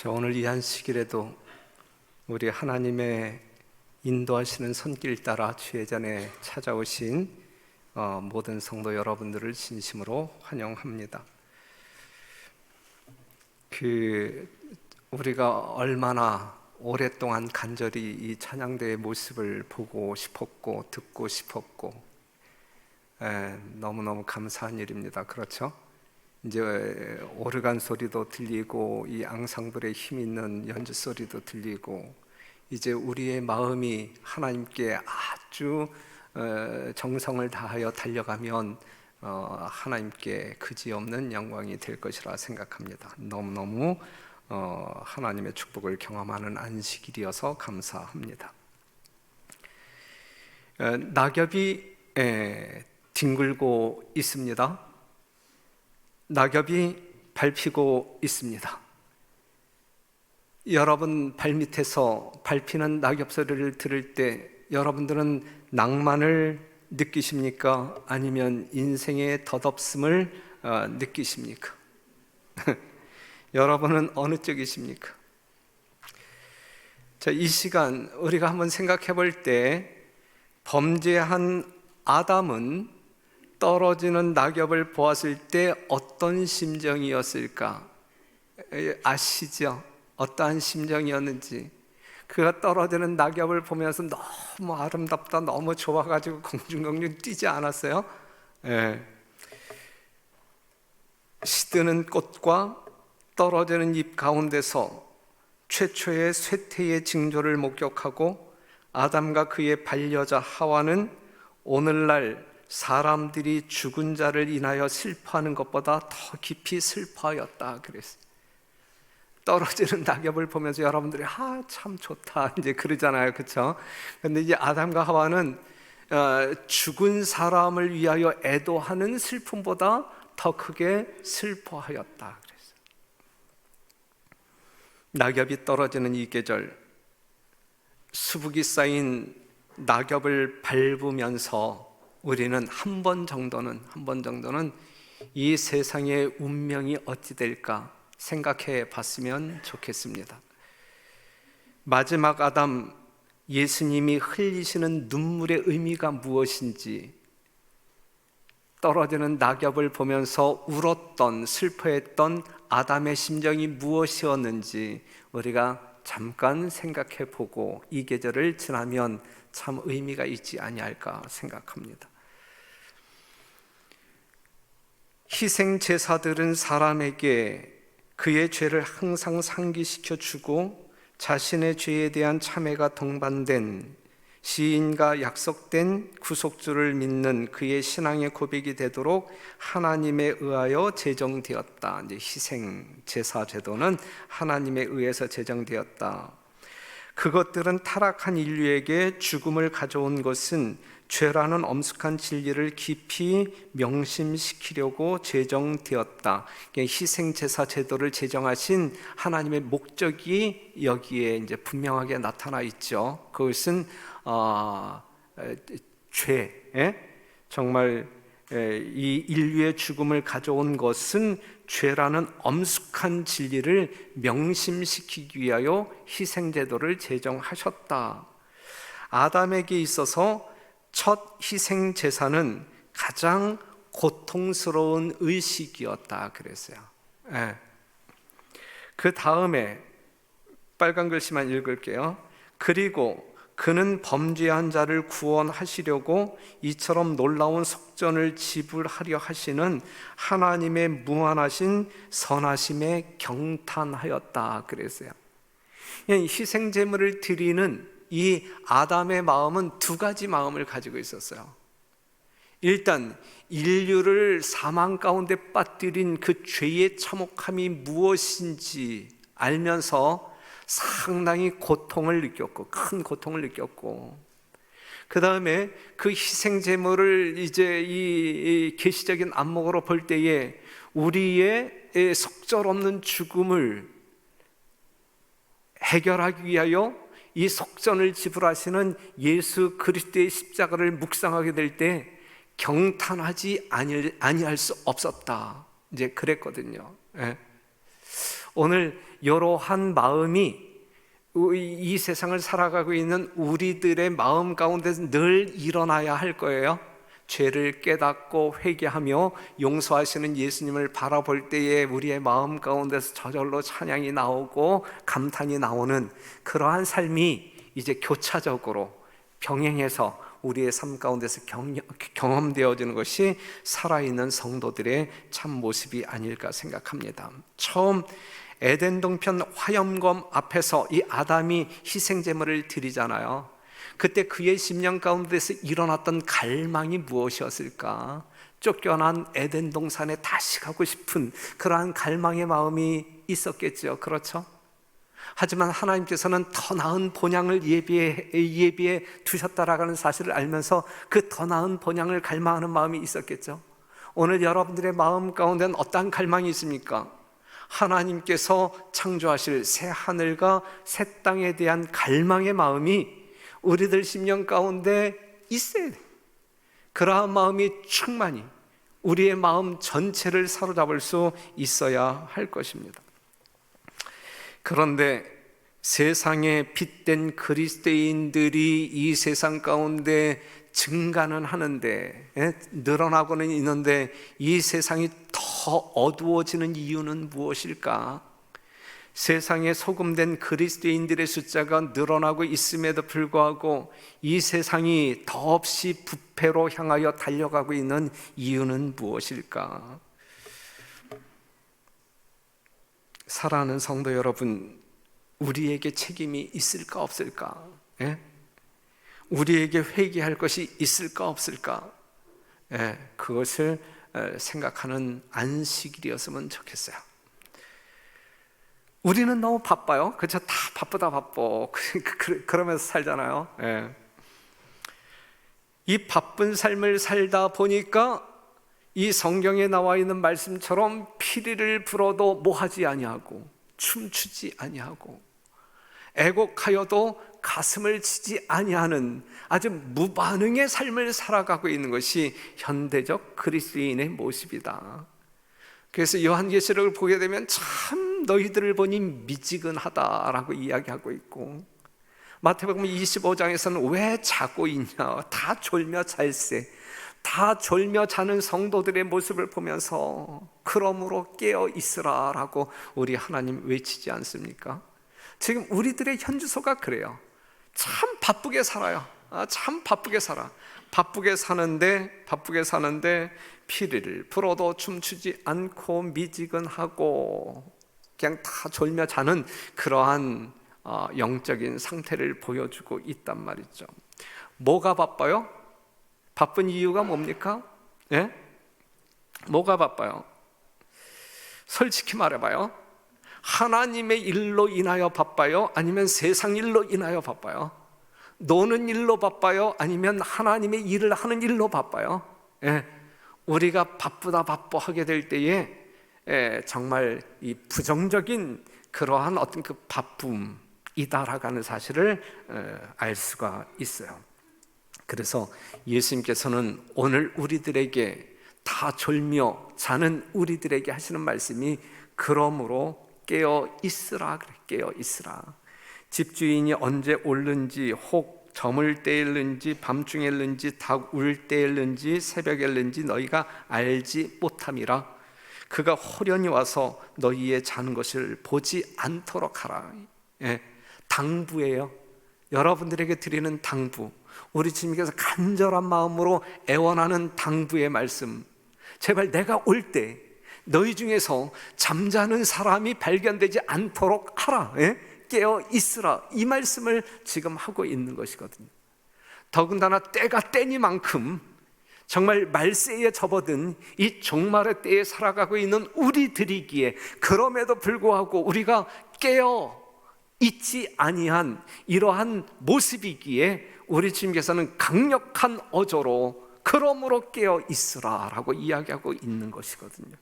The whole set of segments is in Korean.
오늘 이 안식일에도 우리 하나님의 인도하시는 손길 따라 주예전에 찾아오신 모든 성도 여러분들을 진심으로 환영합니다. 우리가 얼마나 오랫동안 간절히 이 찬양대의 모습을 보고 싶었고 듣고 싶었고 너무너무 감사한 일입니다. 그렇죠? 이제 오르간 소리도 들리고 이 앙상블의 힘 있는 연주 소리도 들리고 이제 우리의 마음이 하나님께 아주 정성을 다하여 달려가면 하나님께 그지없는 영광이 될 것이라 생각합니다. 너무너무 하나님의 축복을 경험하는 안식일이어서 감사합니다. 낙엽이 뒹굴고 있습니다. 낙엽이 밟히고 있습니다. 여러분 발밑에서 밟히는 낙엽 소리를 들을 때 여러분들은 낭만을 느끼십니까? 아니면 인생의 덧없음을 느끼십니까? 여러분은 어느 쪽이십니까? 자, 이 시간 우리가 한번 생각해 볼 때 범죄한 아담은 떨어지는 낙엽을 보았을 때 어떤 심정이었을까? 아시죠? 어떠한 심정이었는지. 그가 떨어지는 낙엽을 보면서 너무 아름답다, 너무 좋아가지고 공중공중 뛰지 않았어요? 시드는 꽃과 떨어지는 잎 가운데서 최초의 쇠퇴의 징조를 목격하고 아담과 그의 반려자 하와는 오늘날 사람들이 죽은 자를 인하여 슬퍼하는 것보다 더 깊이 슬퍼하였다 그랬어요. 떨어지는 낙엽을 보면서 여러분들이 참 좋다 이제 그러잖아요, 그렇죠? 근데 이제 아담과 하와는 죽은 사람을 위하여 애도하는 슬픔보다 더 크게 슬퍼하였다 그랬어요. 낙엽이 떨어지는 이 계절, 수북이 쌓인 낙엽을 밟으면서 우리는 한 번 정도는 이 세상의 운명이 어찌 될까 생각해 봤으면 좋겠습니다. 마지막 아담 예수님이 흘리시는 눈물의 의미가 무엇인지, 떨어지는 낙엽을 보면서 울었던 슬퍼했던 아담의 심정이 무엇이었는지 우리가 잠깐 생각해 보고 이 계절을 지나면 참 의미가 있지 아니할까 생각합니다. 희생 제사들은 사람에게 그의 죄를 항상 상기시켜 주고 자신의 죄에 대한 참회가 동반된 시인과 약속된 구속주를 믿는 그의 신앙의 고백이 되도록 하나님에 의하여 제정되었다. 이제 희생 제사 제도는 하나님에 의해서 제정되었다. 그것들은 타락한 인류에게 죽음을 가져온 것은 죄라는 엄숙한 진리를 깊이 명심시키려고 제정되었다. 희생제사 제도를 제정하신 하나님의 목적이 여기에 이제 분명하게 나타나 있죠. 그것은 정말 이 인류의 죽음을 가져온 것은 죄라는 엄숙한 진리를 명심시키기 위하여 희생제도를 제정하셨다. 아담에게 있어서 첫 희생제사는 가장 고통스러운 의식이었다 그랬어요. 그 다음에 빨간 글씨만 읽을게요. 그리고 그는 범죄한 자를 구원하시려고 이처럼 놀라운 속전을 지불하려 하시는 하나님의 무한하신 선하심에 경탄하였다 그랬어요. 희생 제물을 드리는 이 아담의 마음은 두 가지 마음을 가지고 있었어요. 일단 인류를 사망 가운데 빠뜨린 그 죄의 참혹함이 무엇인지 알면서 상당히 고통을 느꼈고, 큰 고통을 느꼈고, 그 다음에 그 희생 제물을 이제 이 계시적인 안목으로 볼 때에 우리의 속절없는 죽음을 해결하기 위하여 이 속전을 지불하시는 예수 그리스도의 십자가를 묵상하게 될 때 경탄하지 아니할 수 없었다. 이제 그랬거든요. 오늘 이러한 마음이 이 세상을 살아가고 있는 우리들의 마음 가운데서 늘 일어나야 할 거예요. 죄를 깨닫고 회개하며 용서하시는 예수님을 바라볼 때에 우리의 마음 가운데서 저절로 찬양이 나오고 감탄이 나오는 그러한 삶이 이제 교차적으로 병행해서 우리의 삶 가운데서 경험되어지는 것이 살아있는 성도들의 참 모습이 아닐까 생각합니다. 처음 에덴 동편 화염검 앞에서 이 아담이 희생제물을 드리잖아요. 그때 그의 심령 가운데서 일어났던 갈망이 무엇이었을까? 쫓겨난 에덴 동산에 다시 가고 싶은 그러한 갈망의 마음이 있었겠죠. 그렇죠? 하지만 하나님께서는 더 나은 본향을 예비해 두셨다라는 사실을 알면서 그 더 나은 본향을 갈망하는 마음이 있었겠죠. 오늘 여러분들의 마음 가운데는 어떠한 갈망이 있습니까? 하나님께서 창조하실 새 하늘과 새 땅에 대한 갈망의 마음이 우리들 심령 가운데 있어야 돼요. 그러한 마음이 충만히 우리의 마음 전체를 사로잡을 수 있어야 할 것입니다. 그런데 세상에 빛된 그리스도인들이 이 세상 가운데 증가는 하는데, 늘어나고는 있는데 이 세상이 더 어두워지는 이유는 무엇일까? 세상에 소금된 그리스도인들의 숫자가 늘어나고 있음에도 불구하고 이 세상이 더없이 부패로 향하여 달려가고 있는 이유는 무엇일까? 사랑하는 성도 여러분, 우리에게 책임이 있을까 없을까? 우리에게 회개할 것이 있을까 없을까? 그것을 생각하는 안식일이었으면 좋겠어요. 우리는 너무 바빠요. 그렇죠? 다 바쁘다 바빠. 그러면서 살잖아요. 이 바쁜 삶을 살다 보니까 이 성경에 나와 있는 말씀처럼 피리를 불어도 뭐하지 아니하고 춤추지 아니하고 애곡하여도 가슴을 치지 아니하는 아주 무반응의 삶을 살아가고 있는 것이 현대적 그리스도인의 모습이다. 그래서 요한계시록을 보게 되면 참 너희들을 보니 미지근하다라고 이야기하고 있고, 마태복음 25장에서는 왜 자고 있냐, 다 졸며 잘세, 다 졸며 자는 성도들의 모습을 보면서 그러므로 깨어 있으라 라고 우리 하나님 외치지 않습니까? 지금 우리들의 현주소가 그래요. 참 바쁘게 살아요. 참 바쁘게 살아. 바쁘게 사는데 피리를 불어도 춤추지 않고 미지근하고 그냥 다 졸며 자는 그러한 영적인 상태를 보여주고 있단 말이죠. 뭐가 바빠요? 바쁜 이유가 뭡니까? 뭐가 바빠요? 솔직히 말해봐요. 하나님의 일로 인하여 바빠요? 아니면 세상 일로 인하여 바빠요? 노는 일로 바빠요? 아니면 하나님의 일을 하는 일로 바빠요? 우리가 바쁘다 바빠 하게 될 때에 정말 이 부정적인 그러한 어떤 그 바쁨이다라는 사실을 알 수가 있어요. 그래서 예수님께서는 오늘 우리들에게 다 졸며 자는 우리들에게 하시는 말씀이 그러므로 깨어 있으라 그래. 깨어 있으라. 집주인이 언제 올는지 혹 저물 때일는지 밤중일는지 닭 울 때일는지 새벽일는지 너희가 알지 못함이라. 그가 호련히 와서 너희의 자는 것을 보지 않도록 하라. 당부예요. 여러분들에게 드리는 당부, 우리 주님께서 간절한 마음으로 애원하는 당부의 말씀. 제발 내가 올 때 너희 중에서 잠자는 사람이 발견되지 않도록 하라. 깨어 있으라. 이 말씀을 지금 하고 있는 것이거든요. 더군다나 때가 때니만큼 정말 말세에 접어든 이 종말의 때에 살아가고 있는 우리들이기에, 그럼에도 불구하고 우리가 깨어 있지 아니한 이러한 모습이기에 우리 주님께서는 강력한 어조로 그러므로 깨어 있으라 라고 이야기하고 있는 것이거든요.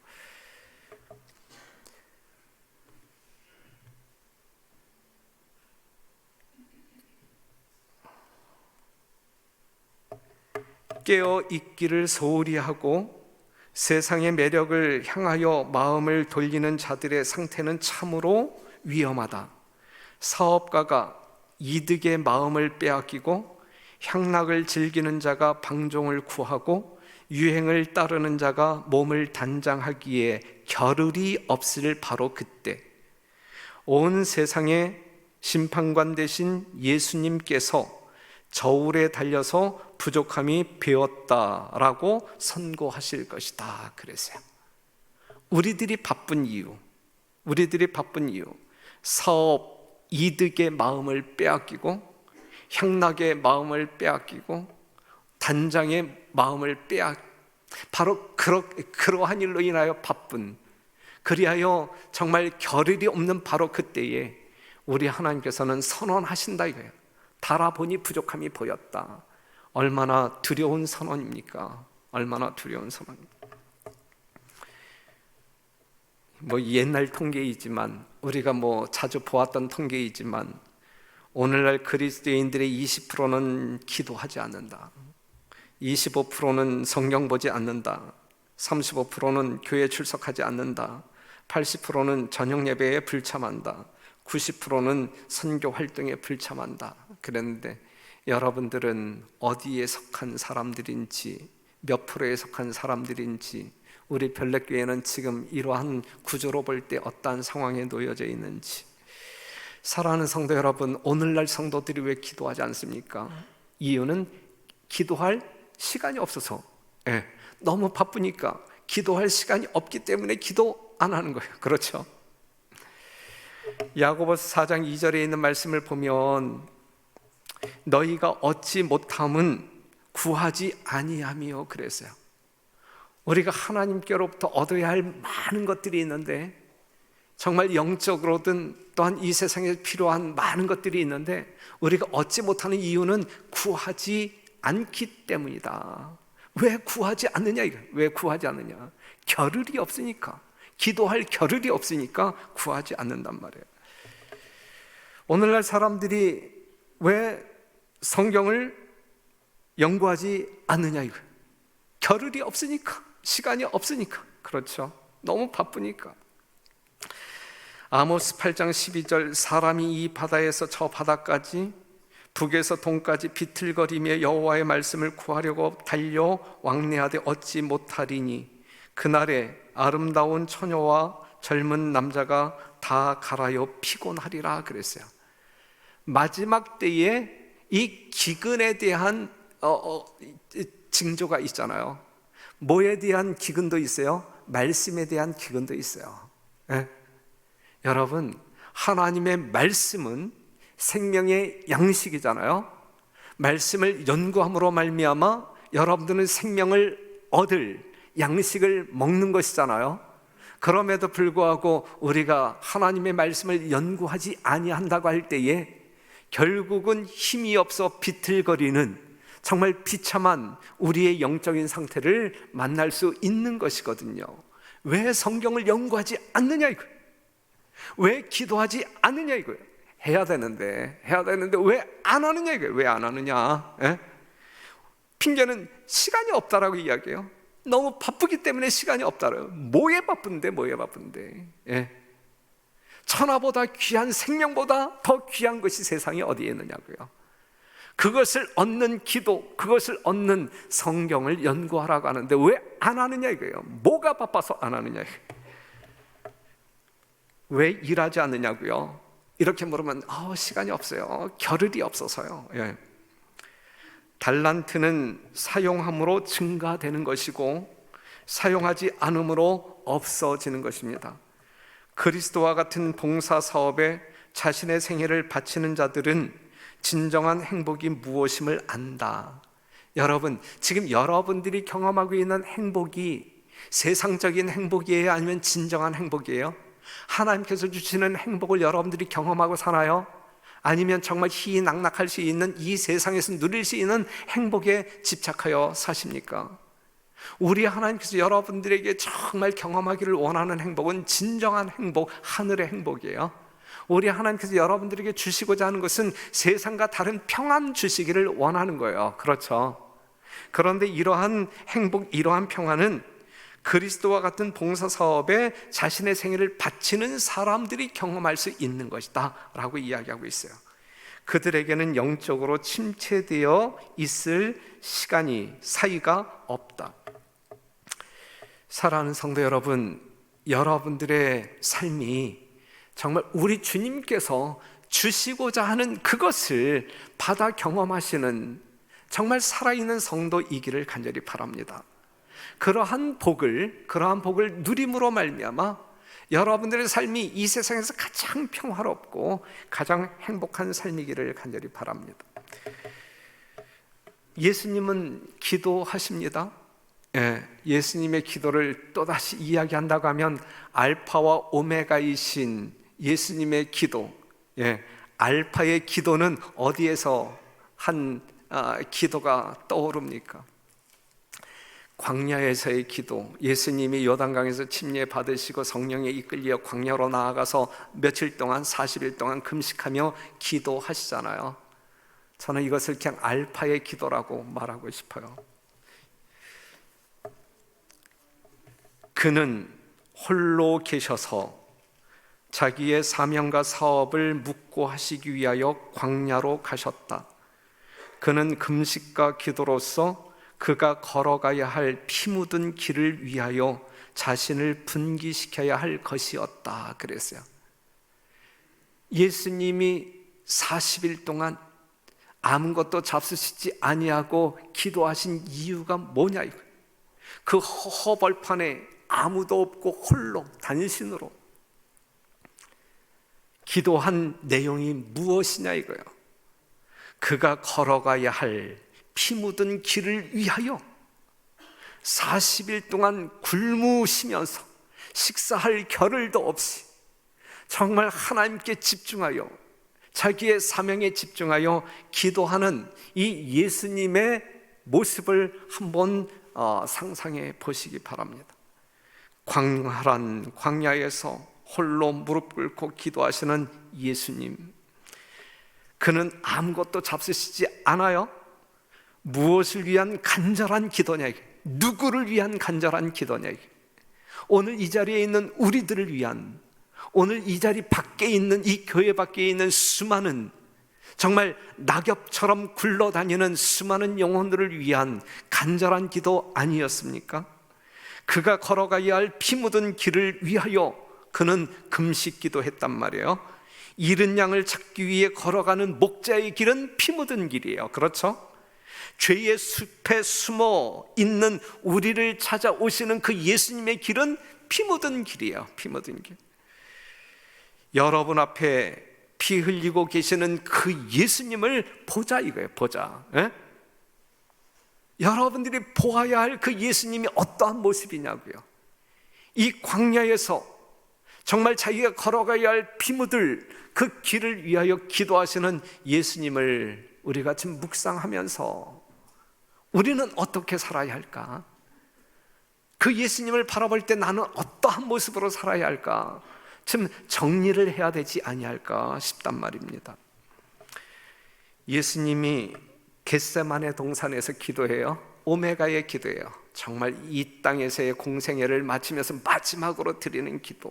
깨어 있기를 소홀히 하고 세상의 매력을 향하여 마음을 돌리는 자들의 상태는 참으로 위험하다. 사업가가 이득의 마음을 빼앗기고 향락을 즐기는 자가 방종을 구하고 유행을 따르는 자가 몸을 단장하기에 겨를이 없을 바로 그때 온 세상의 심판관 되신 예수님께서 저울에 달려서 부족함이 배었다라고 선고하실 것이다 그랬어요. 우리들이 바쁜 이유, 사업 이득의 마음을 빼앗기고 향락의 마음을 빼앗기고 단장의 마음을 바로 그러한 일로 인하여 바쁜, 그리하여 정말 겨를이 없는 바로 그때에 우리 하나님께서는 선언하신다 이거예요. 달아보니 부족함이 보였다. 얼마나 두려운 선언입니까? 얼마나 두려운 선언입니까? 옛날 통계이지만, 우리가 자주 보았던 통계이지만, 오늘날 그리스도인들의 20%는 기도하지 않는다, 25%는 성경 보지 않는다, 35%는 교회 출석하지 않는다, 80%는 저녁 예배에 불참한다, 90%는 선교 활동에 불참한다 그랬는데, 여러분들은 어디에 속한 사람들인지, 몇 프로에 속한 사람들인지, 우리 별내교회는 지금 이러한 구조로 볼 때 어떠한 상황에 놓여져 있는지. 사랑하는 성도 여러분, 오늘날 성도들이 왜 기도하지 않습니까? 이유는 기도할 시간이 없어서, 너무 바쁘니까 기도할 시간이 없기 때문에 기도 안 하는 거예요. 그렇죠? 야고보서 4장 2절에 있는 말씀을 보면 너희가 얻지 못함은 구하지 아니함이요 그랬어요. 우리가 하나님께로부터 얻어야 할 많은 것들이 있는데, 정말 영적으로든 또한 이 세상에 필요한 많은 것들이 있는데 우리가 얻지 못하는 이유는 구하지 않기 때문이다. 왜 구하지 않느냐? 왜 구하지 않느냐? 겨를이 없으니까, 기도할 겨를이 없으니까 구하지 않는단 말이에요. 오늘날 사람들이 왜 성경을 연구하지 않느냐 이거예요. 겨를이 없으니까, 시간이 없으니까. 그렇죠? 너무 바쁘니까. 아모스 8장 12절 사람이 이 바다에서 저 바다까지, 북에서 동까지 비틀거리며 여호와의 말씀을 구하려고 달려 왕래하되 얻지 못하리니 그날에 아름다운 처녀와 젊은 남자가 다 갈아여 피곤하리라 그랬어요. 마지막 때에 이 기근에 대한 징조가 있잖아요. 뭐에 대한 기근도 있어요? 말씀에 대한 기근도 있어요. 여러분, 하나님의 말씀은 생명의 양식이잖아요. 말씀을 연구함으로 말미암아 여러분들은 생명을 얻을 양식을 먹는 것이잖아요. 그럼에도 불구하고 우리가 하나님의 말씀을 연구하지 아니한다고 할 때에 결국은 힘이 없어 비틀거리는 정말 비참한 우리의 영적인 상태를 만날 수 있는 것이거든요. 왜 성경을 연구하지 않느냐 이거예요. 왜 기도하지 않느냐 이거예요. 해야 되는데 왜 안 하느냐 이거예요. 왜 안 하느냐? 핑계는 시간이 없다라고 이야기해요. 너무 바쁘기 때문에 시간이 없다래요. 뭐에 바쁜데. 천하보다 귀한 생명보다 더 귀한 것이 세상에 어디에 있느냐고요. 그것을 얻는 기도, 그것을 얻는 성경을 연구하라고 하는데 왜 안 하느냐 이거예요. 뭐가 바빠서 안 하느냐 이거예요. 왜 일하지 않느냐고요. 이렇게 물으면 시간이 없어요. 겨를이 없어서요. 달란트는 사용함으로 증가되는 것이고 사용하지 않음으로 없어지는 것입니다. 그리스도와 같은 봉사 사업에 자신의 생애를 바치는 자들은 진정한 행복이 무엇임을 안다. 여러분, 지금 여러분들이 경험하고 있는 행복이 세상적인 행복이에요? 아니면 진정한 행복이에요? 하나님께서 주시는 행복을 여러분들이 경험하고 사나요? 아니면 정말 희희낙낙할 수 있는 이 세상에서 누릴 수 있는 행복에 집착하여 사십니까? 우리 하나님께서 여러분들에게 정말 경험하기를 원하는 행복은 진정한 행복, 하늘의 행복이에요. 우리 하나님께서 여러분들에게 주시고자 하는 것은 세상과 다른 평안 주시기를 원하는 거예요. 그렇죠? 그런데 이러한 행복, 이러한 평안은 그리스도와 같은 봉사사업에 자신의 생애를 바치는 사람들이 경험할 수 있는 것이다 라고 이야기하고 있어요. 그들에게는 영적으로 침체되어 있을 시간이, 사이가 없다. 사랑하는 성도 여러분, 여러분들의 삶이 정말 우리 주님께서 주시고자 하는 그것을 받아 경험하시는 정말 살아있는 성도이기를 간절히 바랍니다. 그러한 복을 누림으로 말미암아 여러분들의 삶이 이 세상에서 가장 평화롭고 가장 행복한 삶이기를 간절히 바랍니다. 예수님은 기도하십니다. 예수님의 기도를 또다시 이야기한다고 하면 알파와 오메가이신 예수님의 기도, 알파의 기도는 어디에서 한 기도가 떠오릅니까? 광야에서의 기도, 예수님이 요단강에서 침례 받으시고 성령에 이끌려 광야로 나아가서 며칠 동안 40일 동안 금식하며 기도하시잖아요. 저는 이것을 그냥 알파의 기도라고 말하고 싶어요. 그는 홀로 계셔서 자기의 사명과 사업을 묵고 하시기 위하여 광야로 가셨다. 그는 금식과 기도로서 그가 걸어가야 할 피 묻은 길을 위하여 자신을 분기시켜야 할 것이었다 그랬어요. 예수님이 40일 동안 아무것도 잡수시지 아니하고 기도하신 이유가 뭐냐 이거예요. 그 허벌판에 아무도 없고 홀로 단신으로 기도한 내용이 무엇이냐 이거예요. 그가 걸어가야 할 피 묻은 길을 위하여 40일 동안 굶으시면서 식사할 겨를도 없이 정말 하나님께 집중하여 자기의 사명에 집중하여 기도하는 이 예수님의 모습을 한번 상상해 보시기 바랍니다. 광활한 광야에서 홀로 무릎 꿇고 기도하시는 예수님, 그는 아무것도 잡수시지 않아요. 무엇을 위한 간절한 기도냐 이게? 누구를 위한 간절한 기도냐 이게? 오늘 이 자리에 있는 우리들을 위한, 오늘 이 자리 밖에 있는 이 교회 밖에 있는 수많은 정말 낙엽처럼 굴러다니는 수많은 영혼들을 위한 간절한 기도 아니었습니까? 그가 걸어가야 할 피 묻은 길을 위하여 그는 금식 기도했단 말이에요. 잃은 양을 찾기 위해 걸어가는 목자의 길은 피 묻은 길이에요. 그렇죠? 죄의 숲에 숨어 있는 우리를 찾아오시는 그 예수님의 길은 피 묻은 길이에요. 피 묻은 길. 여러분 앞에 피 흘리고 계시는 그 예수님을 보자 이거예요. 보자. 여러분들이 보아야 할 그 예수님이 어떠한 모습이냐고요. 이 광야에서 정말 자기가 걸어가야 할 피 묻을 그 길을 위하여 기도하시는 예수님을 우리가 지금 묵상하면서 우리는 어떻게 살아야 할까? 그 예수님을 바라볼 때 나는 어떠한 모습으로 살아야 할까? 좀 정리를 해야 되지 아니할까 싶단 말입니다. 예수님이 겟세마네 동산에서 기도해요. 오메가의 기도예요. 정말 이 땅에서의 공생애를 마치면서 마지막으로 드리는 기도,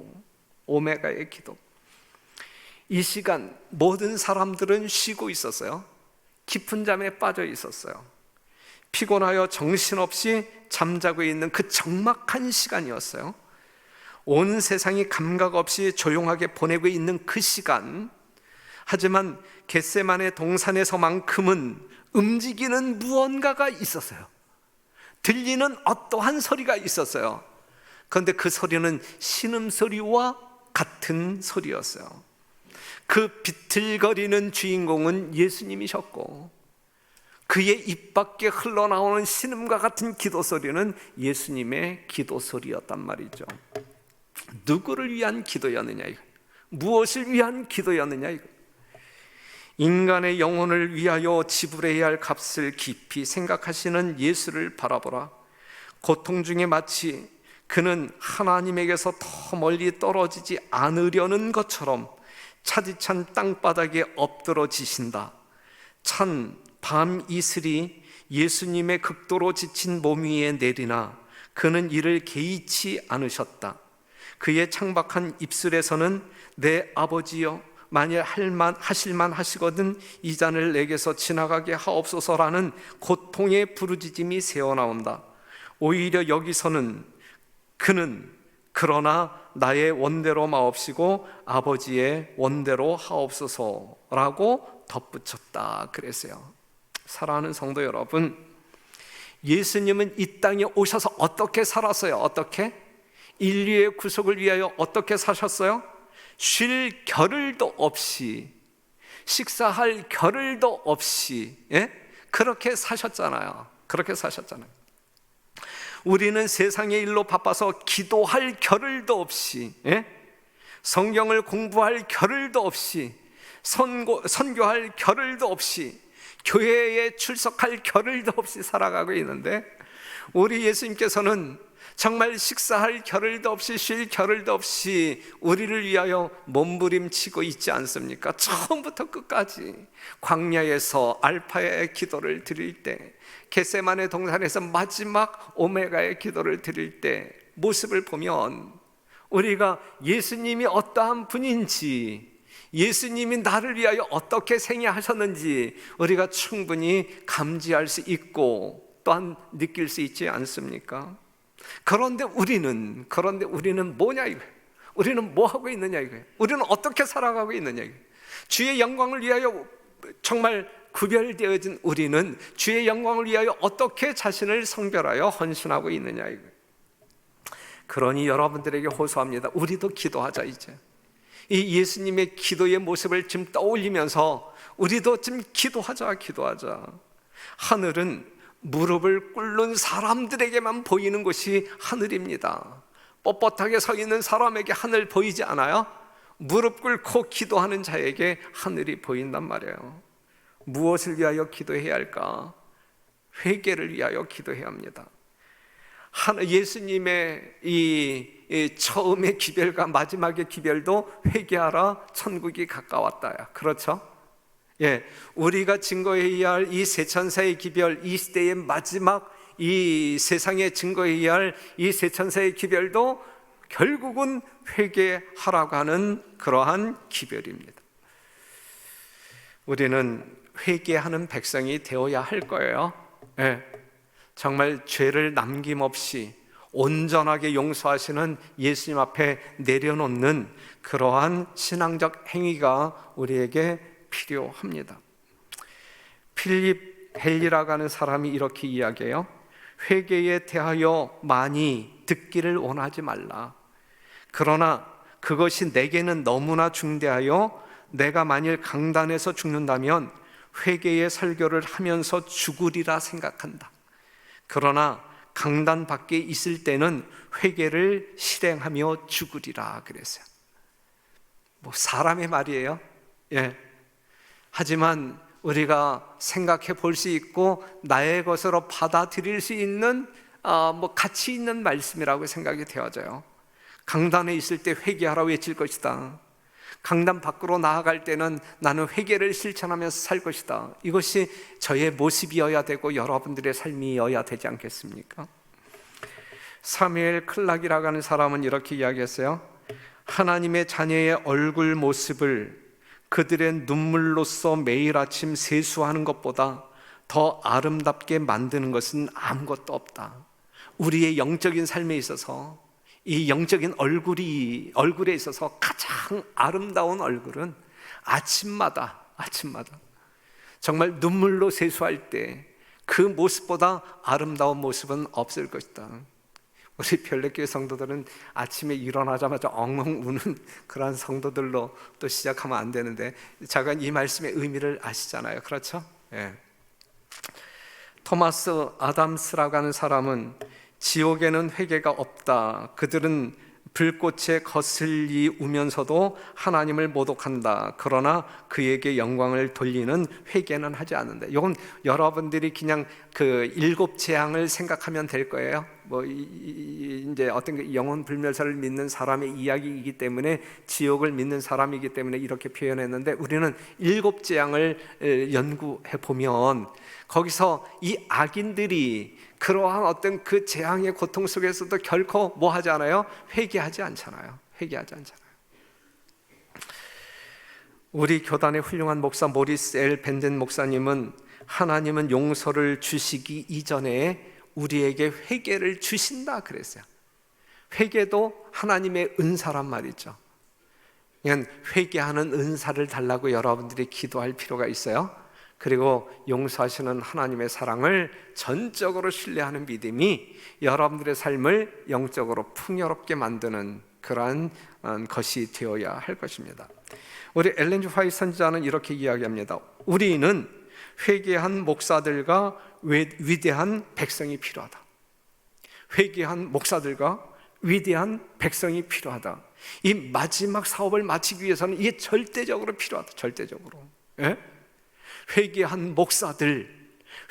오메가의 기도. 이 시간 모든 사람들은 쉬고 있었어요. 깊은 잠에 빠져 있었어요. 피곤하여 정신없이 잠자고 있는 그 적막한 시간이었어요. 온 세상이 감각 없이 조용하게 보내고 있는 그 시간, 하지만 겟세마네 동산에서만큼은 움직이는 무언가가 있었어요. 들리는 어떠한 소리가 있었어요. 그런데 그 소리는 신음소리와 같은 소리였어요. 그 비틀거리는 주인공은 예수님이셨고, 그의 입 밖에 흘러나오는 신음과 같은 기도 소리는 예수님의 기도 소리였단 말이죠. 누구를 위한 기도였느냐 이거. 무엇을 위한 기도였느냐 이거. 인간의 영혼을 위하여 지불해야 할 값을 깊이 생각하시는 예수를 바라보라. 고통 중에 마치 그는 하나님에게서 더 멀리 떨어지지 않으려는 것처럼 차디찬 땅바닥에 엎드러지신다. 찬 밤 이슬이 예수님의 극도로 지친 몸 위에 내리나 그는 이를 개의치 않으셨다. 그의 창박한 입술에서는 내 아버지여, 만일 하실만 하시거든 이 잔을 내게서 지나가게 하옵소서라는 고통의 부르짖음이 새어나온다. 오히려 여기서는 그는 그러나 나의 원대로 마옵시고 아버지의 원대로 하옵소서라고 덧붙였다 그랬어요. 사랑하는 성도 여러분, 예수님은 이 땅에 오셔서 어떻게 살았어요? 어떻게? 인류의 구속을 위하여 어떻게 사셨어요? 쉴 겨를도 없이, 식사할 겨를도 없이, 그렇게 사셨잖아요. 그렇게 사셨잖아요. 우리는 세상의 일로 바빠서 기도할 겨를도 없이, 성경을 공부할 겨를도 없이, 선교할 겨를도 없이, 교회에 출석할 겨를도 없이 살아가고 있는데, 우리 예수님께서는 정말 식사할 겨를도 없이 쉴 겨를도 없이 우리를 위하여 몸부림치고 있지 않습니까? 처음부터 끝까지 광야에서 알파의 기도를 드릴 때, 겟세마네 동산에서 마지막 오메가의 기도를 드릴 때 모습을 보면 우리가 예수님이 어떠한 분인지, 예수님이 나를 위하여 어떻게 생애하셨는지 우리가 충분히 감지할 수 있고 또한 느낄 수 있지 않습니까? 그런데 우리는 뭐냐 이거예요. 우리는 뭐 하고 있느냐 이거예요. 우리는 어떻게 살아가고 있느냐 이거예요. 주의 영광을 위하여 정말 구별되어진 우리는 주의 영광을 위하여 어떻게 자신을 성별하여 헌신하고 있느냐 이거예요. 그러니 여러분들에게 호소합니다. 우리도 기도하자. 이제 이 예수님의 기도의 모습을 지금 떠올리면서 우리도 지금 기도하자. 하늘은 무릎을 꿇는 사람들에게만 보이는 것이 하늘입니다. 뻣뻣하게 서 있는 사람에게 하늘 보이지 않아요? 무릎 꿇고 기도하는 자에게 하늘이 보인단 말이에요. 무엇을 위하여 기도해야 할까? 회개를 위하여 기도해야 합니다. 예수님의 이 처음의 기별과 마지막의 기별도 회개하라, 천국이 가까웠다야. 그렇죠? 우리가 증거해야 할 이 세천사의 기별, 이 시대의 마지막 이 세상에 증거해야 할 이 세천사의 기별도 결국은 회개하라고 하는 그러한 기별입니다. 우리는 회개하는 백성이 되어야 할 거예요. 정말 죄를 남김없이 온전하게 용서하시는 예수님 앞에 내려놓는 그러한 신앙적 행위가 우리에게 필요합니다. 필립 헬리라고 하는 사람이 이렇게 이야기해요. 회개에 대하여 많이 듣기를 원하지 말라. 그러나 그것이 내게는 너무나 중대하여 내가 만일 강단에서 죽는다면 회개의 설교를 하면서 죽으리라 생각한다. 그러나 강단 밖에 있을 때는 회개를 실행하며 죽으리라 그랬어요. 뭐 사람의 말이에요. 하지만 우리가 생각해 볼 수 있고 나의 것으로 받아들일 수 있는 가치 있는 말씀이라고 생각이 되어져요. 강단에 있을 때 회개하라 외칠 것이다. 강단 밖으로 나아갈 때는 나는 회개를 실천하면서 살 것이다. 이것이 저의 모습이어야 되고 여러분들의 삶이어야 되지 않겠습니까? 사무엘 클락이라고 하는 사람은 이렇게 이야기했어요. 하나님의 자녀의 얼굴 모습을 그들의 눈물로써 매일 아침 세수하는 것보다 더 아름답게 만드는 것은 아무것도 없다. 우리의 영적인 삶에 있어서 이 영적인 얼굴에 있어서 가장 아름다운 얼굴은 아침마다 정말 눈물로 세수할 때 그 모습보다 아름다운 모습은 없을 것이다. 우리 별내교회 성도들은 아침에 일어나자마자 엉엉 우는 그러한 성도들로 또 시작하면 안 되는데, 잠깐 이 말씀의 의미를 아시잖아요. 그렇죠? 토마스 아담스라고 하는 사람은 지옥에는 회개가 없다. 그들은 불꽃에 거슬리 우면서도 하나님을 모독한다. 그러나 그에게 영광을 돌리는 회개는 하지 않는다. 이건 여러분들이 그냥 그 7 재앙을 생각하면 될 거예요. 이제 어떤 그 영혼 불멸사를 믿는 사람의 이야기이기 때문에, 지옥을 믿는 사람이기 때문에 이렇게 표현했는데, 우리는 7 재앙을 연구해 보면 거기서 이 악인들이 그러한 어떤 그 재앙의 고통 속에서도 결코 뭐 하지 않아요? 회개하지 않잖아요. 우리 교단의 훌륭한 목사 모리스 L 벤덴 목사님은, 하나님은 용서를 주시기 이전에 우리에게 회개를 주신다 그랬어요. 회개도 하나님의 은사란 말이죠. 그냥 회개하는 은사를 달라고 여러분들이 기도할 필요가 있어요. 그리고 용서하시는 하나님의 사랑을 전적으로 신뢰하는 믿음이 여러분들의 삶을 영적으로 풍요롭게 만드는 그러한 것이 되어야 할 것입니다. 우리 엘렌 G 화이트 선지자는 이렇게 이야기합니다. 우리는 회개한 목사들과 위대한 백성이 필요하다. 회개한 목사들과 위대한 백성이 필요하다. 이 마지막 사업을 마치기 위해서는 이게 절대적으로 필요하다. 절대적으로. 예? 회개한 목사들,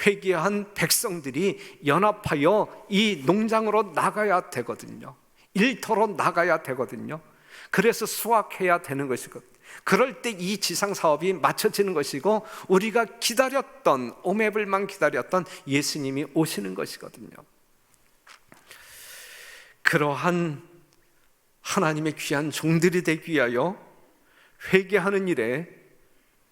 회개한 백성들이 연합하여 이 농장으로 나가야 되거든요. 일터로 나가야 되거든요. 그래서 수확해야 되는 것이거든요. 그럴 때 이 지상 사업이 맞춰지는 것이고, 우리가 기다렸던, 오매불만 기다렸던 예수님이 오시는 것이거든요. 그러한 하나님의 귀한 종들이 되기 위하여 회개하는 일에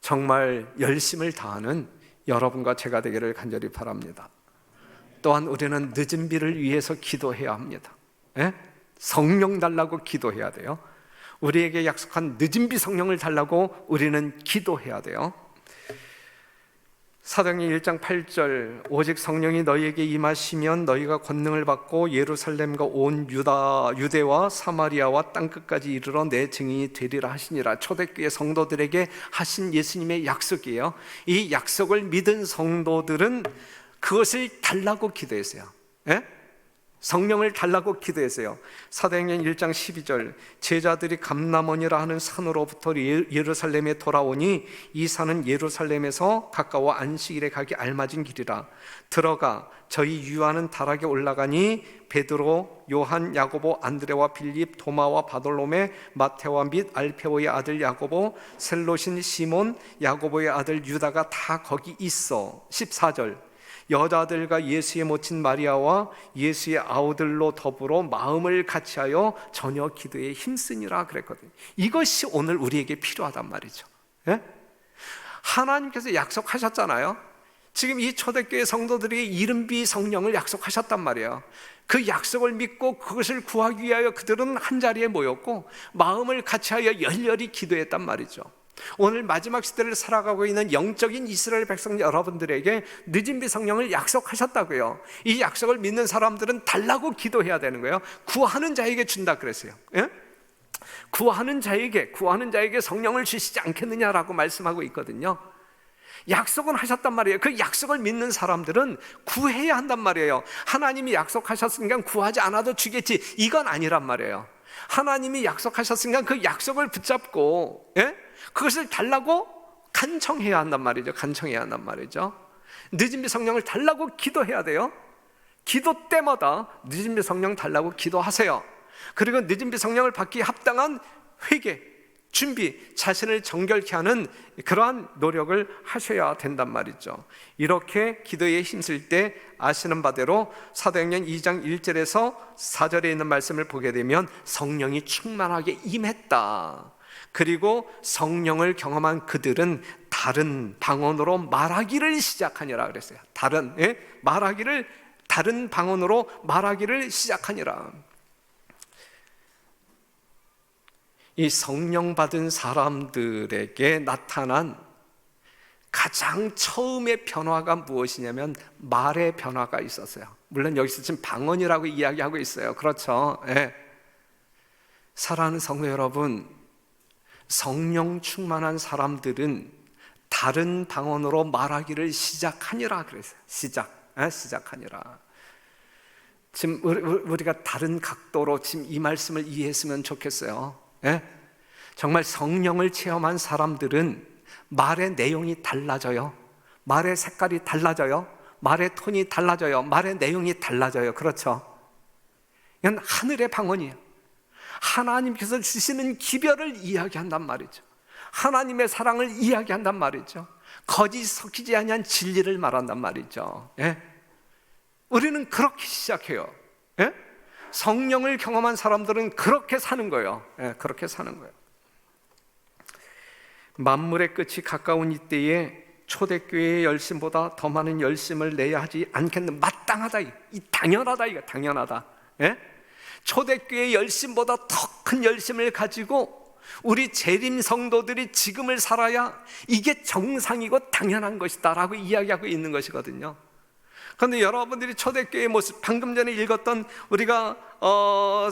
정말 열심을 다하는 여러분과 제가 되기를 간절히 바랍니다. 또한 우리는 늦은 비를 위해서 기도해야 합니다. 예? 성령 달라고 기도해야 돼요. 우리에게 약속한 늦은 비 성령을 달라고 우리는 기도해야 돼요. 사도행전 1장 8절, 오직 성령이 너희에게 임하시면 너희가 권능을 받고 예루살렘과 온 유대와 사마리아와 땅끝까지 이르러 내 증인이 되리라 하시니라. 초대교회 성도들에게 하신 예수님의 약속이에요. 이 약속을 믿은 성도들은 그것을 달라고 기도했어요. 예? 성령을 달라고 기도했어요. 사도행전 1장 12절, 제자들이 감람원이라 하는 산으로부터 예루살렘에 돌아오니 이 산은 예루살렘에서 가까워 안식일에 가기 알맞은 길이라. 들어가 저희 유하는 다락에 올라가니 베드로, 요한, 야고보, 안드레와 빌립, 도마와 바돌로메, 마테와 및 알페오의 아들 야고보, 셀롯인 시몬, 야고보의 아들 유다가 다 거기 있어. 14절, 여자들과 예수의 모친 마리아와 예수의 아우들로 더불어 마음을 같이하여 저녁 기도에 힘쓰니라 그랬거든요. 이것이 오늘 우리에게 필요하단 말이죠. 예? 하나님께서 약속하셨잖아요. 지금 이 초대교회 성도들이 이른비 성령을 약속하셨단 말이에요. 그 약속을 믿고 그것을 구하기 위하여 그들은 한자리에 모였고 마음을 같이하여 열렬히 기도했단 말이죠. 오늘 마지막 시대를 살아가고 있는 영적인 이스라엘 백성 여러분들에게 늦은 비 성령을 약속하셨다고요. 이 약속을 믿는 사람들은 달라고 기도해야 되는 거예요. 구하는 자에게 준다 그랬어요. 예? 구하는 자에게 성령을 주시지 않겠느냐라고 말씀하고 있거든요. 약속은 하셨단 말이에요. 그 약속을 믿는 사람들은 구해야 한단 말이에요. 하나님이 약속하셨으니까 구하지 않아도 주겠지, 이건 아니란 말이에요. 하나님이 약속하셨으니까 그 약속을 붙잡고, 예? 그것을 달라고 간청해야 한단 말이죠. 늦은 비 성령을 달라고 기도해야 돼요. 기도 때마다 늦은 비 성령 달라고 기도하세요. 그리고 늦은 비 성령을 받기 합당한 회개, 준비, 자신을 정결케 하는 그러한 노력을 하셔야 된단 말이죠. 이렇게 기도에 힘쓸 때 아시는 바대로 사도행전 2장 1절에서 4절에 있는 말씀을 보게 되면 성령이 충만하게 임했다. 그리고 성령을 경험한 그들은 다른 방언으로 말하기를 시작하니라 그랬어요. 다른 방언으로 말하기를 시작하니라. 이 성령 받은 사람들에게 나타난 가장 처음의 변화가 무엇이냐면 말의 변화가 있었어요. 물론 여기서 지금 방언이라고 이야기하고 있어요. 그렇죠? 네. 사랑하는 성도 여러분, 성령 충만한 사람들은 다른 방언으로 말하기를 시작하니라 그랬어요. 시작하니라. 지금 우리가 다른 각도로 지금 이 말씀을 이해했으면 좋겠어요. 예? 정말 성령을 체험한 사람들은 말의 내용이 달라져요. 말의 색깔이 달라져요. 말의 톤이 달라져요. 말의 내용이 달라져요. 그렇죠? 이건 하늘의 방언이에요. 하나님께서 주시는 기별을 이야기한단 말이죠. 하나님의 사랑을 이야기한단 말이죠. 거짓 섞이지 아니한 진리를 말한단 말이죠. 예? 우리는 그렇게 시작해요. 예? 성령을 경험한 사람들은 그렇게 사는 거예요. 예, 그렇게 사는 거예요. 만물의 끝이 가까운 이때에 초대교회의 열심보다 더 많은 열심을 내야 하지 않겠는, 마땅하다, 이 당연하다, 이거 당연하다. 예? 초대교회의 열심보다 더 큰 열심을 가지고 우리 재림 성도들이 지금을 살아야 이게 정상이고 당연한 것이다 라고 이야기하고 있는 것이거든요. 그런데 여러분들이 초대교회의 모습, 방금 전에 읽었던 우리가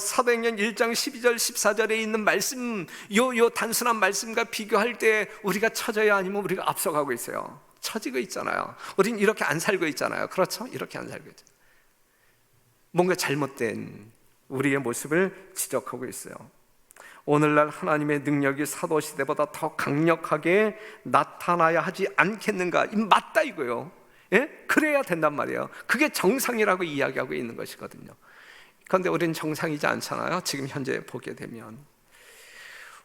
사도행전 1장 12절 14절에 있는 말씀, 요 단순한 말씀과 비교할 때 우리가 처져야, 아니면 우리가 앞서가고 있어요? 처지고 있잖아요. 우린 이렇게 안 살고 있잖아요. 그렇죠? 이렇게 안 살고 있잖아요. 뭔가 잘못된 우리의 모습을 지적하고 있어요. 오늘날 하나님의 능력이 사도시대보다 더 강력하게 나타나야 하지 않겠는가? 맞다 이거요. 예? 그래야 된단 말이에요. 그게 정상이라고 이야기하고 있는 것이거든요. 그런데 우리는 정상이지 않잖아요. 지금 현재 보게 되면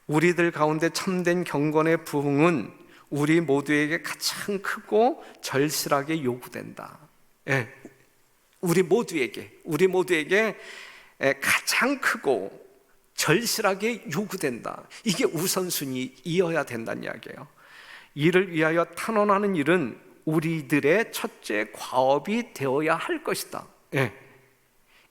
우리들 가운데 참된 경건의 부흥은 우리 모두에게 가장 크고 절실하게 요구된다. 예. 우리 모두에게 가장 크고 절실하게 요구된다. 이게 우선순위이어야 된다는 이야기예요. 이를 위하여 탄원하는 일은 우리들의 첫째 과업이 되어야 할 것이다. 예.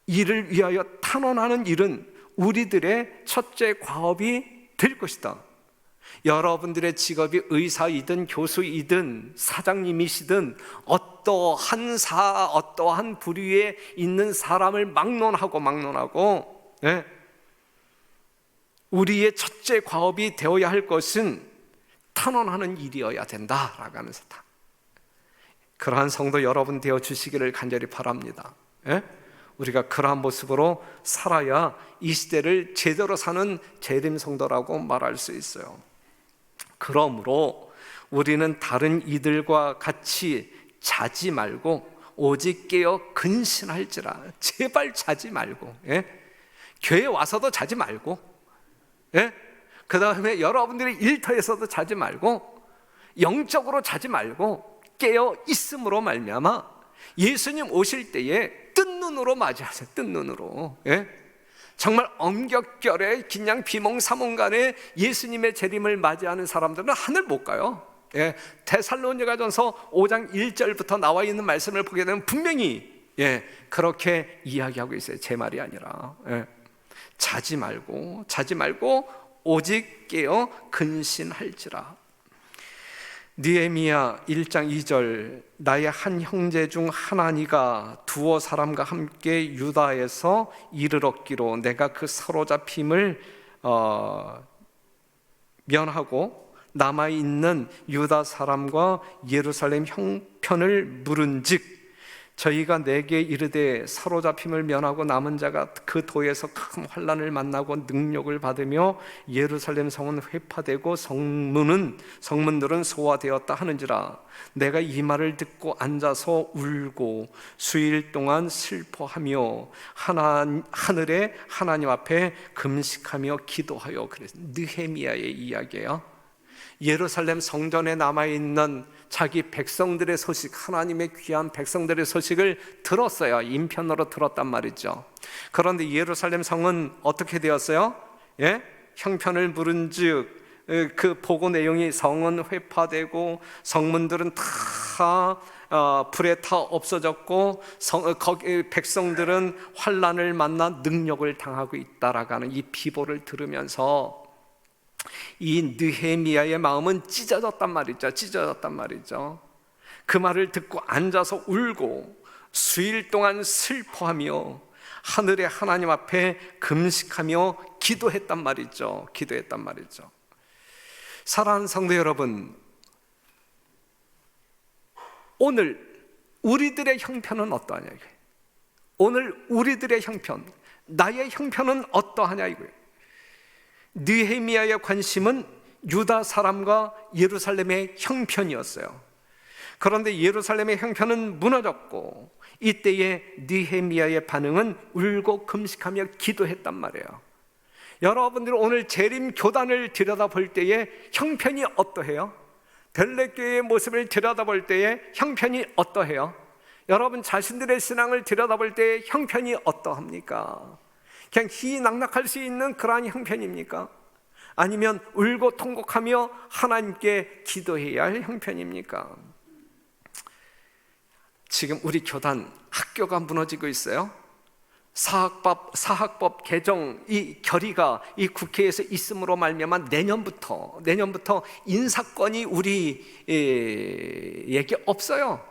이를 위하여 탄원하는 일은 우리들의 첫째 과업이 될 것이다. 여러분들의 직업이 의사이든 교수이든 사장님이시든 어떠한 부류에 있는 사람을 막론하고 예. 우리의 첫째 과업이 되어야 할 것은 탄원하는 일이어야 된다라고 하면서 그러한 성도 여러분 되어 주시기를 간절히 바랍니다. 예? 우리가 그러한 모습으로 살아야 이 시대를 제대로 사는 재림 성도라고 말할 수 있어요. 그러므로 우리는 다른 이들과 같이 자지 말고 오직 깨어 근신할지라. 제발 자지 말고, 예? 교회 와서도 자지 말고, 예? 그 다음에 여러분들이 일터에서도 자지 말고, 영적으로 자지 말고 깨어 있음으로 말미암아 예수님 오실 때에 뜬 눈으로 맞이하세요. 뜬 눈으로, 예? 정말 엄격결에 그냥 비몽사몽간에 예수님의 재림을 맞이하는 사람들은 하늘 못 가요. 예, 데살로니가전서 5장 1절부터 나와 있는 말씀을 보게 되면 분명히 그렇게 이야기하고 있어요. 제 말이 아니라. 자지 말고 오직 깨어 근신할지라. 느헤미야 1장 2절 나의 한 형제 중 하나니가 두어 사람과 함께 유다에서 이를 얻기로 내가 그 사로잡힘을 면하고 남아있는 유다 사람과 예루살렘 형편을 물은즉 저희가 내게 이르되 사로잡힘을 면하고 남은 자가 그 도에서 큰 환난을 만나고 능력을 받으며 예루살렘 성은 회파되고 성문들은 소화되었다 하는지라. 내가 이 말을 듣고 앉아서 울고 수일 동안 슬퍼하며 하늘의 하나님 앞에 금식하며 기도하여. 그래서 느헤미야의 이야기예요. 예루살렘 성전에 남아있는 자기 백성들의 소식, 하나님의 귀한 백성들의 소식을 들었어요. 인편으로 들었단 말이죠. 그런데 예루살렘 성은 어떻게 되었어요? 예? 형편을 물은즉 그 보고 내용이 성은 회파되고 성문들은 다 불에 타 없어졌고 거기 백성들은 환난을 만나 능력을 당하고 있다라고 하는 이 비보를 들으면서 이 느헤미야의 마음은 찢어졌단 말이죠. 그 말을 듣고 앉아서 울고 수일 동안 슬퍼하며 하늘의 하나님 앞에 금식하며 기도했단 말이죠. 사랑하는 성도 여러분, 오늘 우리들의 형편은 어떠하냐 이거예요. 오늘 우리들의 형편, 나의 형편은 어떠하냐 이거예요. 느헤미야의 관심은 유다 사람과 예루살렘의 형편이었어요. 그런데 예루살렘의 형편은 무너졌고 이때에 느헤미야의 반응은 울고 금식하며 기도했단 말이에요. 여러분들 오늘 재림 교단을 들여다볼 때에 형편이 어떠해요? 별내교회의 모습을 들여다볼 때에 형편이 어떠해요? 여러분 자신들의 신앙을 들여다볼 때에 형편이 어떠합니까? 그냥 희낙낙할 수 있는 그러한 형편입니까? 아니면 울고 통곡하며 하나님께 기도해야 할 형편입니까? 지금 우리 교단 학교가 무너지고 있어요. 사학법 개정 이 결의가 이 국회에서 있음으로 말미암아 내년부터 인사권이 우리에게 없어요.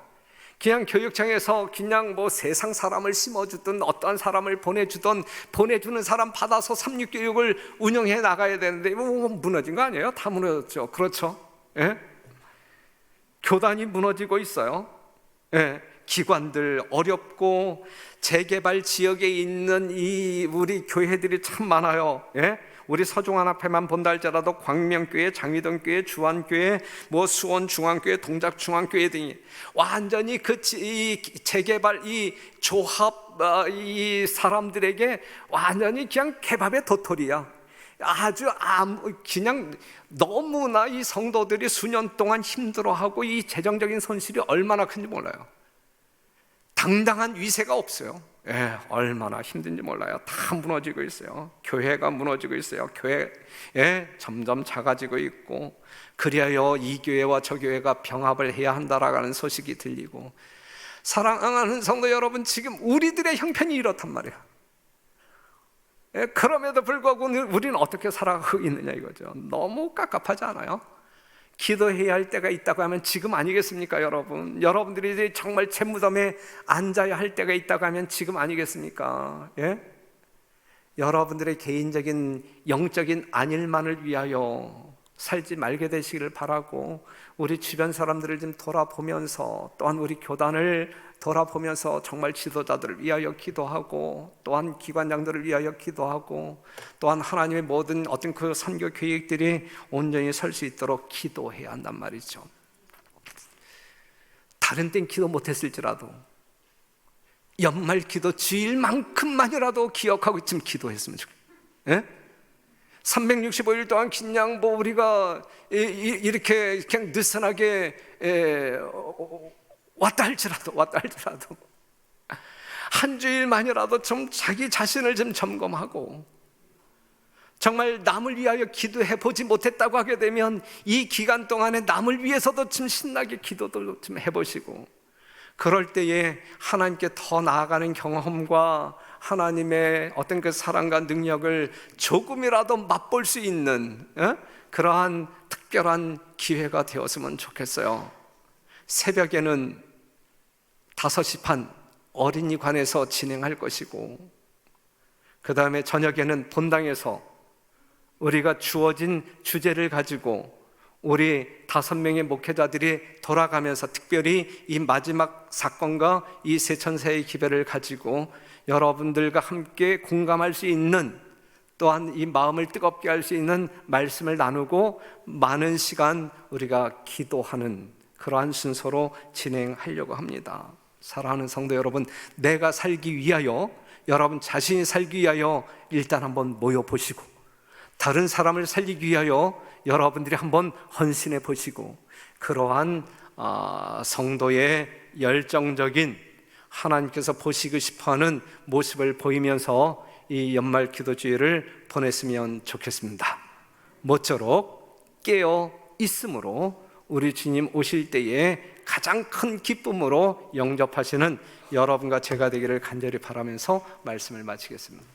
그냥 교육청에서 그냥 뭐 세상 사람을 심어주든 어떠한 사람을 보내주는 사람 받아서 삼육교육을 운영해 나가야 되는데 뭐 무너진 거 아니에요? 다 무너졌죠. 그렇죠? 예? 교단이 무너지고 있어요. 예? 기관들 어렵고 재개발 지역에 있는 이 우리 교회들이 참 많아요. 예? 우리 서중환 앞에만 본다 할지라도 광명교회, 장위동교회, 주안교회, 뭐 수원중앙교회, 동작중앙교회 등이 완전히 이 재개발 이 조합 이 사람들에게 완전히 그냥 개밥의 도토리야. 아주 그냥 너무나 이 성도들이 수년 동안 힘들어하고 이 재정적인 손실이 얼마나 큰지 몰라요. 당당한 위세가 없어요. 예, 얼마나 힘든지 몰라요. 다 무너지고 있어요. 교회가 무너지고 있어요. 교회 점점 작아지고 있고, 그리하여 이 교회와 저 교회가 병합을 해야 한다라는 소식이 들리고, 사랑하는 성도 여러분, 지금 우리들의 형편이 이렇단 말이에요. 예, 그럼에도 불구하고 우리는 어떻게 살아가고 있느냐 이거죠. 너무 깝깝하지 않아요? 기도해야 할 때가 있다고 하면 지금 아니겠습니까, 여러분? 여러분들이 이제 정말 재무덤에 앉아야 할 때가 있다고 하면 지금 아니겠습니까? 예? 여러분들의 개인적인 영적인 안일만을 위하여 살지 말게 되시기를 바라고, 우리 주변 사람들을 좀 돌아보면서, 또한 우리 교단을 돌아보면서 정말 지도자들을 위하여 기도하고, 또한 기관장들을 위하여 기도하고, 또한 하나님의 모든 어떤 그 선교 계획들이 온전히 설 수 있도록 기도해야 한단 말이죠. 다른 땐 기도 못했을지라도 연말 기도 주일만큼만이라도 기억하고 좀 기도했으면 좋겠어요. 예? 365일 동안 그냥 뭐 우리가 이렇게 그냥 느슨하게 왔다 할지라도 한 주일만이라도 좀 자기 자신을 좀 점검하고, 정말 남을 위하여 기도해 보지 못했다고 하게 되면 이 기간 동안에 남을 위해서도 좀 신나게 기도도 좀 해보시고, 그럴 때에 하나님께 더 나아가는 경험과 하나님의 어떤 그 사랑과 능력을 조금이라도 맛볼 수 있는 그러한 특별한 기회가 되었으면 좋겠어요. 새벽에는 5시 반 어린이관에서 진행할 것이고, 그 다음에 저녁에는 본당에서 우리가 주어진 주제를 가지고 우리 5명의 목회자들이 돌아가면서 특별히 이 마지막 사건과 이 세천사의 기별을 가지고 여러분들과 함께 공감할 수 있는, 또한 이 마음을 뜨겁게 할 수 있는 말씀을 나누고 많은 시간 우리가 기도하는 그러한 순서로 진행하려고 합니다. 사랑하는 성도 여러분, 내가 살기 위하여, 여러분 자신이 살기 위하여 일단 한번 모여보시고, 다른 사람을 살리기 위하여 여러분들이 한번 헌신해 보시고, 그러한 성도의 열정적인 하나님께서 보시고 싶어하는 모습을 보이면서 이 연말 기도주의를 보냈으면 좋겠습니다. 모쪼록 깨어 있음으로 우리 주님 오실 때에 가장 큰 기쁨으로 영접하시는 여러분과 제가 되기를 간절히 바라면서 말씀을 마치겠습니다.